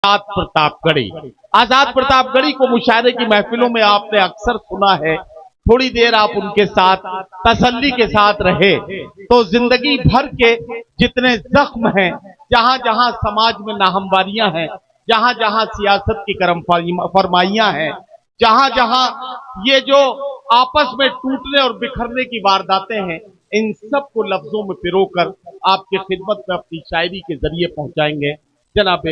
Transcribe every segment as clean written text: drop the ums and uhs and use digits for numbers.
आजाद प्रतापगढ़ी। आजाद प्रतापगढ़ी को मुशायरे की महफिलों में आपने अक्सर सुना है। थोड़ी देर आप उनके साथ तसल्ली के साथ रहे तो जिंदगी भर के जितने जख्म हैं, जहां जहां समाज में नाहमवारियां हैं, जहां जहां सियासत की करम फरमाइयां हैं, जहां जहां ये जो आपस में टूटने और बिखरने की वारदातें हैं, इन सब को लफ्जों में पिरोकर आपकी खिदमत में अपनी शायरी के जरिए पहुंचाएंगे जनाब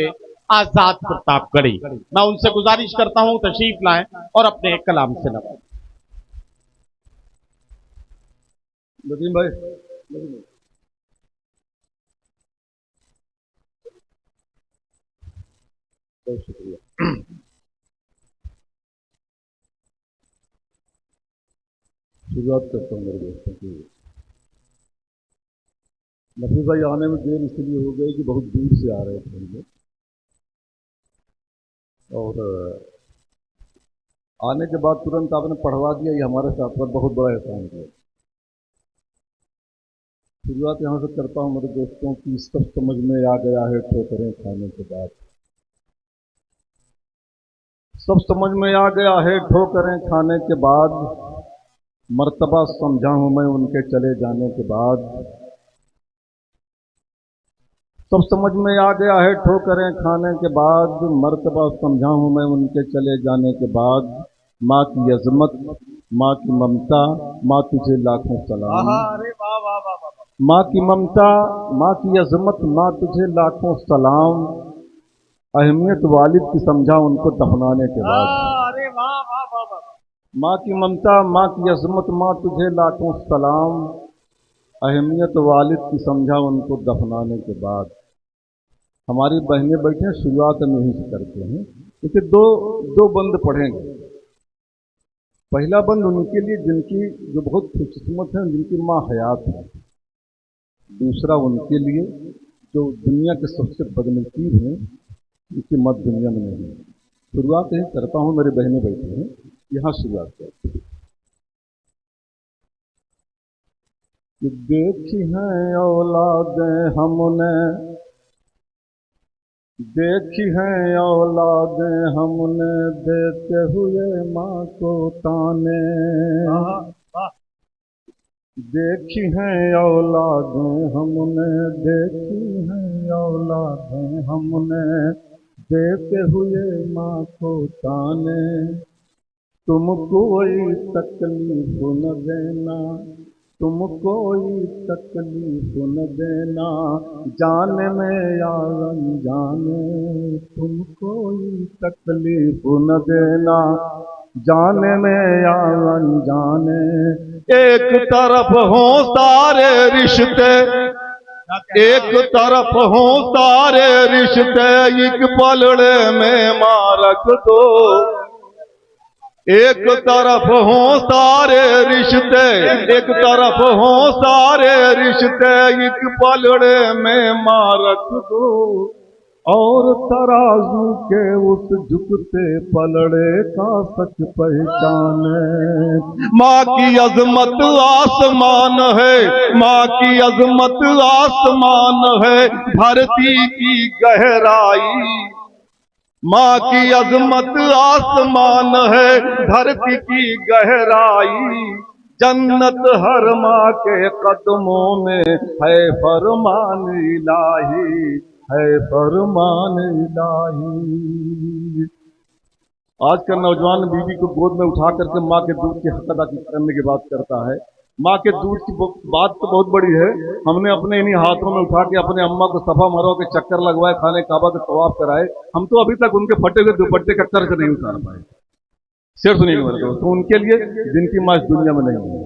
आजाद प्रतापगढ़ी। मैं उनसे गुजारिश करता हूं तशरीफ लाएं और अपने कलाम से नवाजें। नदीम भाई, बहुत शुक्रिया। शुरुआत करता हूँ मेरे दोस्तों की। नफीस भाई आने में देर इसलिए हो गई कि बहुत दूर से आ रहे थे हम लोग, और आने के बाद तुरंत आपने पढ़वा दिया, ये हमारे साथ पर बहुत बड़ा एहसान किया। शुरुआत यहाँ से करता हूँ मेरे दोस्तों की। सब समझ में आ गया है ठोकरें खाने के बाद, सब समझ में आ गया है ठोकरें खाने के बाद, मर्तबा समझा हूं मैं उनके चले जाने के बाद। सब समझ में आ गया है ठोकरें खाने के बाद, मर्तबा समझा हूं मैं उनके चले जाने के बाद। माँ की अजमत, माँ की ममता, माँ तुझे लाखों सलाम। अरे वाह वाह वाह वाह। माँ की ममता, माँ की अजमत, माँ तुझे लाखों सलाम। अहमियत वालिद की समझा उनको दफनाने के बाद। अरे वाह वाह वाह वाह। माँ की ममता, माँ की अजमत, माँ तुझे लाखों सलाम। अहमियत वालिद की समझा उनको दफनाने के बाद। हमारी बहनें बैठे हैं, शुरुआत में ही करते हैं। इसे दो बंद पढ़ेंगे। पहला बंद उनके लिए जिनकी जो बहुत खुशकिस्मत हैं, जिनकी माँ हयात है। दूसरा उनके लिए जो दुनिया के सबसे बदनसीब हैं, जिनकी मत दुनिया में नहीं है। शुरुआत यही करता हूँ, मेरी बहनें बैठी हैं, यहाँ शुरुआत करते हैं। कि देखी हैं औलादें हमने, देखी हैं औलादें हमने, देते हुए माँ को ताने। देखी हैं औलादें हमने, देखी हैं औलादें हमने, देते हुए माँ को ताने। तुम कोई तकलीफ न देना, तुम कोई तकलीफ न देना, जाने में या अनजाने। तुम कोई तकलीफ न देना, जाने में या अनजाने। एक तरफ हो सारे रिश्ते, एक तरफ हो सारे रिश्ते, एक पलड़े में माँ रख दो। एक तरफ हो सारे रिश्ते, एक तरफ हो सारे रिश्ते, एक पलड़े में माँ रख दो। और तराजू के उस झुकते पलड़े का सच पहचाने। माँ की अजमत आसमान है, माँ की अजमत आसमान है, धरती की गहराई। माँ की अजमत आसमान है, धरती की गहराई। जन्नत हर माँ के कदमों में है, फरमान इलाही है, फरमान इलाही। आज का नौजवान बीवी को गोद में उठा करके माँ के दूध की हक अदा करने की बात करता है। माँ के दूध की बात तो बहुत बड़ी है। हमने अपने इन्हीं हाथों में उठा के अपने अम्मा को सफा मरवा के चक्कर लगवाए, खाने काबा के तवाफ कराए। हम तो अभी तक उनके फटे हुए दुपट्टे का कर्ज नहीं उतार पाए। शेर सुनिए मेरे दोस्त, तो उनके लिए जिनकी माँ इस दुनिया में नहीं है।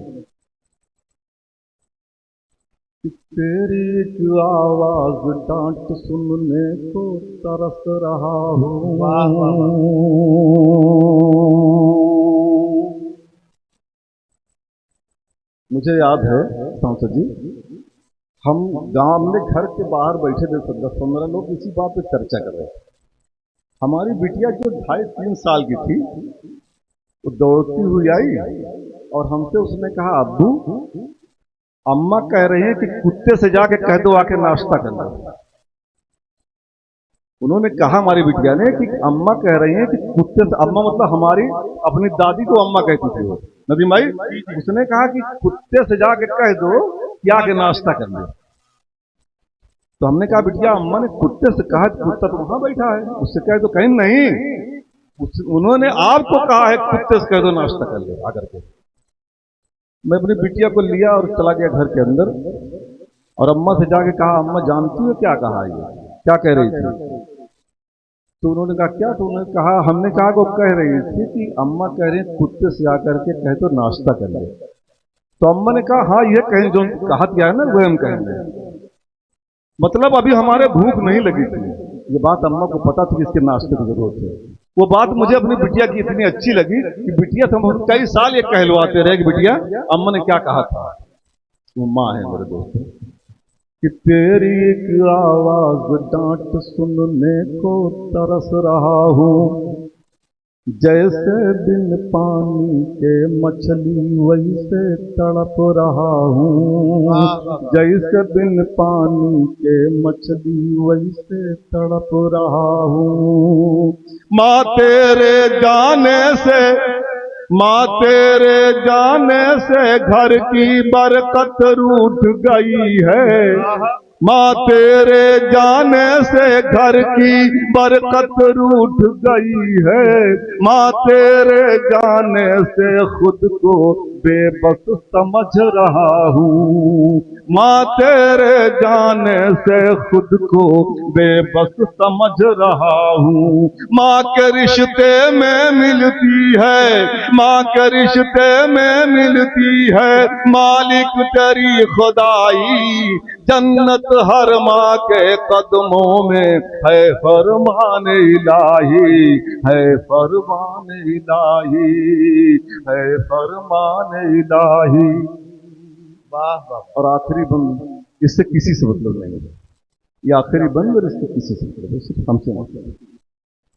तेरी एक आवाज डांट सुनने को तरस रहा हूँ। मुझे याद है सांसद जी, हम गांव में घर के बाहर बैठे थे, 10-15 लोग इसी बात पे चर्चा कर रहे थे। हमारी बिटिया जो 2.5-3 साल की थी, वो दौड़ती हुई आई और हमसे उसने कहा, अब्बू अम्मा कह रही है कि कुत्ते से जाके कह दो आके नाश्ता कर लो। उन्होंने कहा हमारी बिटिया ने कि अम्मा कह रही हैं कि कुत्ते से, अम्मा मतलब हमारी अपनी दादी को अम्मा कहती थी वो नदीम भाई, उसने कहा कि कुत्ते से जाके कह दो कि आके नाश्ता कर ले। तो हमने कहा बिटिया अम्मा ने कुत्ते से कहा, कुत्ता तो वहां बैठा है, उससे कह दो। कहीं नहीं, उन्होंने आपको कहा है कुत्ते से कह दो नाश्ता कर ले आकर के। मैं अपनी बिटिया को लिया और चला गया घर के अंदर और अम्मा से जाके कहा अम्मा जानती हो क्या कहा, ये क्या कह रही थी? तो उन्होंने कहा क्या? तो उन्होंने कहा, हमने कहा वो कह रही थी कि अम्मा कह रही हैं कुत्ते से आकर के कहे तो नाश्ता कर ले। तो अम्मा ने कहा हाँ ये कहें जो कहा गया है ना वो हम कहेंगे, मतलब अभी हमारे भूख नहीं लगी थी। ये बात अम्मा को पता थी कि इसके नाश्ते की जरूरत है। वो बात मुझे अपनी बिटिया की इतनी अच्छी लगी कि बिटिया तो हम कई साल ये कहलवाते रहे कि बिटिया अम्मा ने क्या कहा था। वो माँ है मेरे दोस्त कि तेरी एक आवाज डांट सुनने को तरस रहा हूँ, जैसे बिन पानी के मछली वैसे तड़प रहा हूँ, जैसे बिन पानी के मछली वैसे तड़प रहा हूँ। माँ तेरे जाने से, माँ तेरे जाने से घर की बरकत रूठ गई है, माँ तेरे जाने से घर की बरकत रूठ गई है, माँ तेरे जाने से खुद को बेबस समझ रहा हूँ, माँ तेरे जाने से खुद को बेबस समझ रहा हूँ। माँ के रिश्ते में मिलती है, माँ के रिश्ते में मिलती है मालिक तेरी खुदाई, जन्नत हर माँ के कदमों में है फरमान इलाही, है फरमान इलाही, है फरमान इलाही। वाह वाह। और आखिरी बंद इससे किसी से मतलब नहीं है, ये आखिरी बंद और इससे किसी से मतलब, सिर्फ हमसे मतलब है।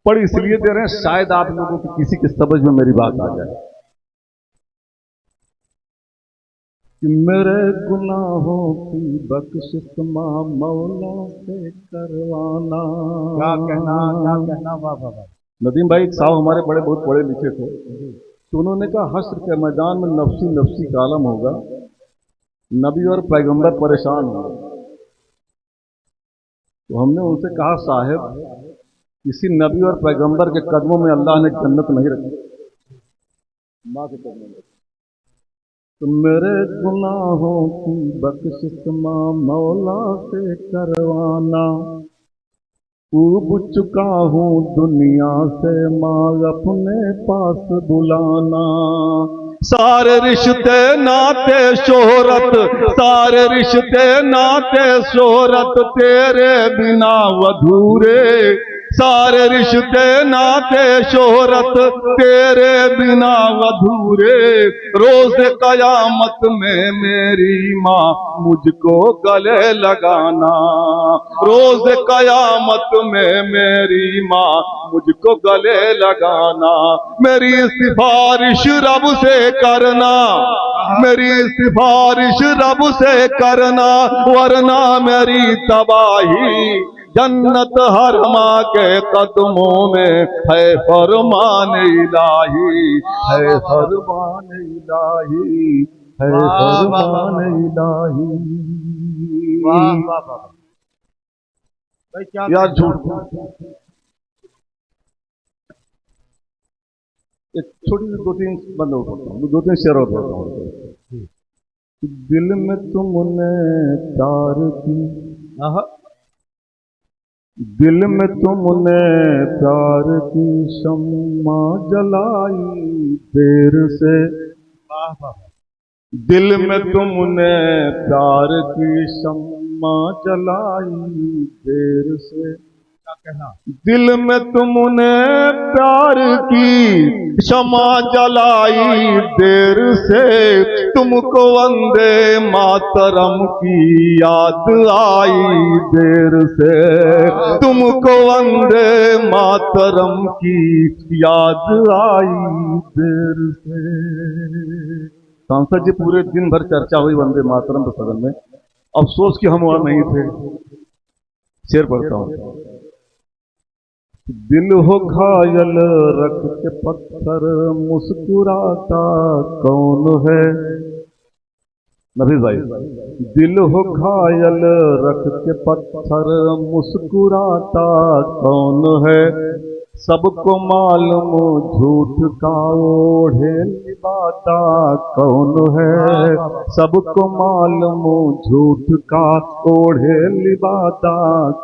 पढ़ इसलिए दे रहे हैं शायद आप लोगों की किसी के समझ में मेरी बात आ जाए कि मेरे गुनाहों की बख्शिश माँ मौला से करवाना। क्या कहना, क्या कहना। वाह वाह वाह। नदीम भाई एक साहब हमारे बड़े बहुत पढ़े लिखे थे, तो उन्होंने कहा हश्र के मैदान में नफसी नफसी का आलम होगा, नबी और पैगंबर परेशान होंगे। तो हमने उनसे कहा साहब किसी नबी और पैगंबर के कदमों में अल्लाह ने जन्नत नहीं रखी, माँ के कदमों में। तो मेरे गुनाहों की बख्शिश माँ मौला से करवाना, ऊब चुका हूँ दुनिया से माँ अपने पास बुलाना। सारे रिश्ते नाते शोहरत, सारे रिश्ते नाते शोहरत तेरे बिना अधूरे, सारे रिश्ते नाते शोहरत तेरे बिना अधूरे। रोज कयामत में मेरी माँ मुझको गले लगाना, रोज कयामत में मेरी माँ मुझको गले लगाना। मेरी सिफारिश रब से करना, मेरी सिफारिश रब से करना, वरना मेरी तबाही। जन्नत हर माँ के कदमों में है फरमान इलाही, है फरमान इलाही, है फरमान इलाही। वाह वाह वाह। भाई क्या यार झूठ एक छोटी सी दो तीन बंद हो सकता हूँ, दो तीन शेर और बोलता हूँ। दिल में तुमने प्यार की, दिल में तुमने प्यार की शम्मा जलाई देर से, दिल में तुमने प्यार की शम्मा जलाई देर से। दिल में तुमने प्यार की क्षमा जलाई देर से, तुमको वंदे मातरम की याद आई देर से, तुमको वंदे मातरम की याद आई देर से। सांसद जी पूरे दिन भर चर्चा हुई वंदे मातरम के सदन में, अफसोस कि हम वहां नहीं थे। शेर पढ़ता हूं। दिल हो घायल रख के पत्थर मुस्कुराता कौन है। नफीस भाई, दिल हो घायल रख के पत्थर मुस्कुराता कौन है। सबको मालूम झूठ का ओढ़े लिबाता कौन है। सबको मालूम झूठ का ओढ़े लिबाता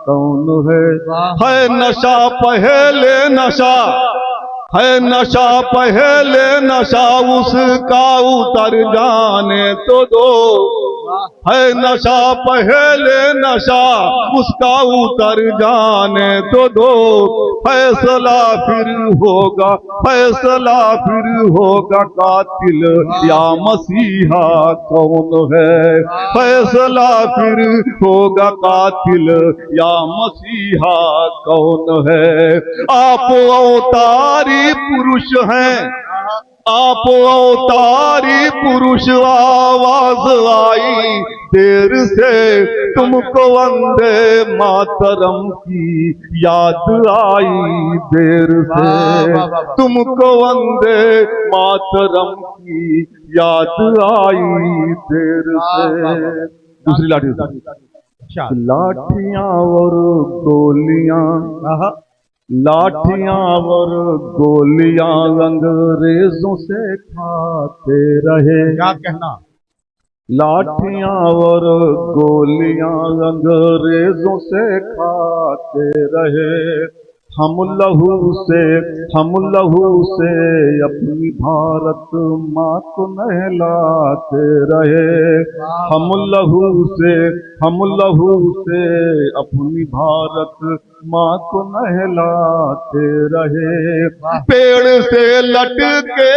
कौन है नशा पहले नशा है नशा पहले नशा उसका उतर जाने तो दो। है नशा पहले नशा उसका उतर जाने तो दो। फैसला फिर होगा फैसला फिर होगा कातिल या मसीहा कौन है। फैसला फिर होगा कातिल या मसीहा कौन है। आप अवतारी पुरुष हैं आप अवतारी पुरुष आवाज आई देर से तुमको वंदे मातरम की याद आई देर से तुमको वंदे मातरम की याद आई देर से। दूसरी लाठी लाठियां और गोलियां लाठियां और गोलियां अंग्रेजों से खाते रहे। क्या कहना। लाठियां और गोलियां अंग्रेजों से खाते रहे। हम लहू से अपनी भारत माँ को नहलाते रहे। हम लहू से अपनी भारत माँ को नहलाते रहे। पेड़ से लटके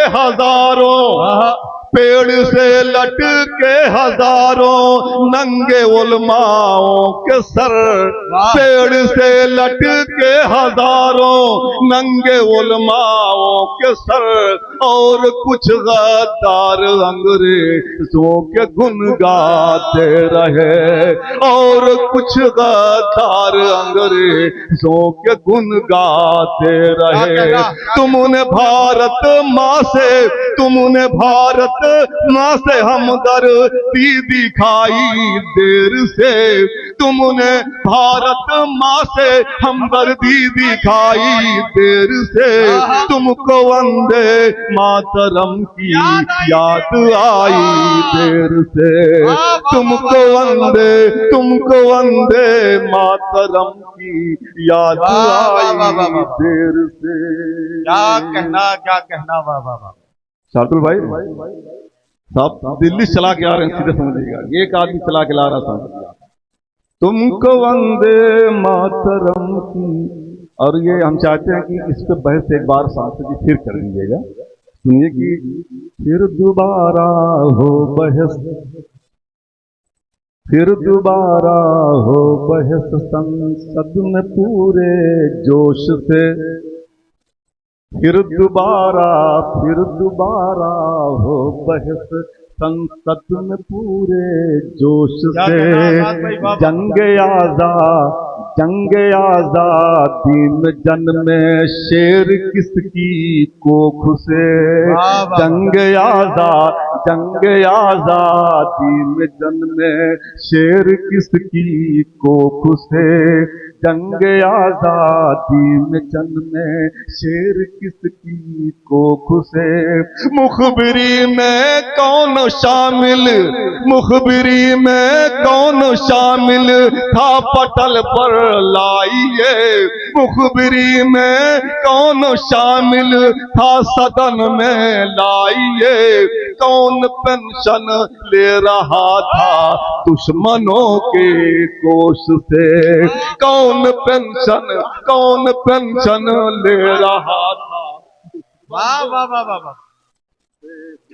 हजारों नंगे उलमाओं के सर। पेड़ से लटके हजारों नंगे उलमाओं के सर। और कुछ गद्दार अंग्रेजों के गुन गाते रहे। और कुछ गद्दार अंग्रेजों के गुन गाते रहे। तुमने भारत माँ से हमदर्दी दिखाई देर से। तुमने भारत माँ से हमदर्दी दिखाई देर से। तुमको वंदे मातरम की याद आई देर से। तुमको वंदे मातरम की याद आई देर से। क्या कहना वाह वाह वाह। शार्दुल भाई साहब दिल्ली चला के आ रहे हैं, सीधे समझिएगा। एक आदमी चला के ला रहा था तुमको वंदे मातरम की। और ये हम चाहते हैं कि इस पे बहस एक बार सांसद जी फिर कर दीजिएगा। सुनिए कि फिर दोबारा हो बहस संसद में पूरे जोश से। फिर दोबारा हो बहस संसद में पूरे जोश से। जंग आजादी में जन्मे शेर किसकी कोख से। जंग आजादी में जन्मे शेर किसकी कोख से। जंग आजादी में जन्मे शेर किसकी कोख से। मुखबिरी में कौन शामिल था पटल पर लाइए। मुखबिरी में कौन शामिल था सदन में लाइए। कौन पेंशन ले रहा था दुश्मनों के कोष से। कौन पेंशन ले रहा था। वाह वाह वाह वाह।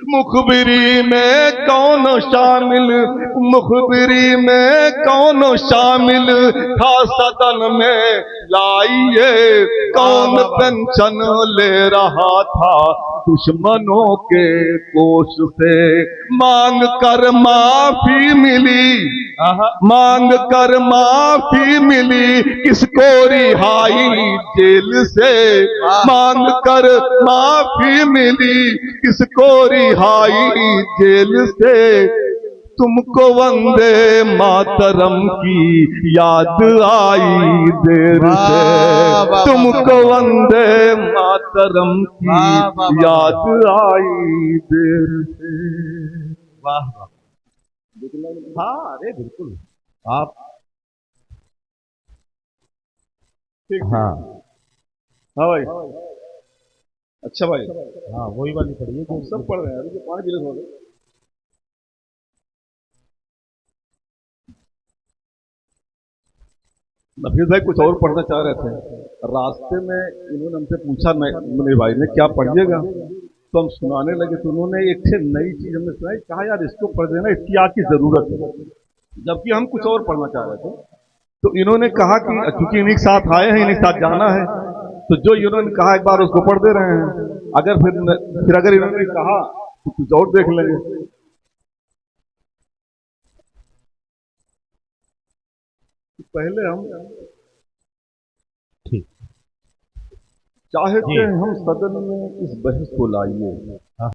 मुखबिरी में कौन शामिल था सदन में लाइए। कौन पेंशन ले रहा था दुश्मनों के कोष से मांग कर माफी मिली, मांग कर माफी मिली, किसको रिहाई जेल से, मांग कर माफी मिली, किसको रिहाई जेल से। तुमको वंदे मातरम की याद आई देर से, तुमको वंदे मातरम की याद आई देर से। वाह वाह। हाँ अरे बिल्कुल आप हाँ हाँ भाई, अच्छा भाई, हाँ वही वाली पढ़िए जो सब पढ़ रहे हैं अभी, पानी पी लो। नफीस भाई कुछ और पढ़ना चाह रहे थे, रास्ते में इन्होंने हमसे पूछा, मेरे भाई ने, क्या पढ़िएगा, तो हम सुनाने लगे तो उन्होंने एक नई चीज हमने सुनाई, कहा यार इसको पढ़ देना, इसकी आग की जरूरत है, जबकि हम कुछ और पढ़ना चाह रहे थे। तो इन्होंने कहा कि चूंकि इन्हीं के साथ आए हैं, इन्हीं के साथ जाना है, तो जो इन्होंने कहा एक बार उसको पढ़ दे रहे हैं, अगर फिर अगर इन्होंने कहा तो कुछ और देख लेंगे। तो पहले हम ठीक चाहते हैं हम सदन में इस बहस को लाइए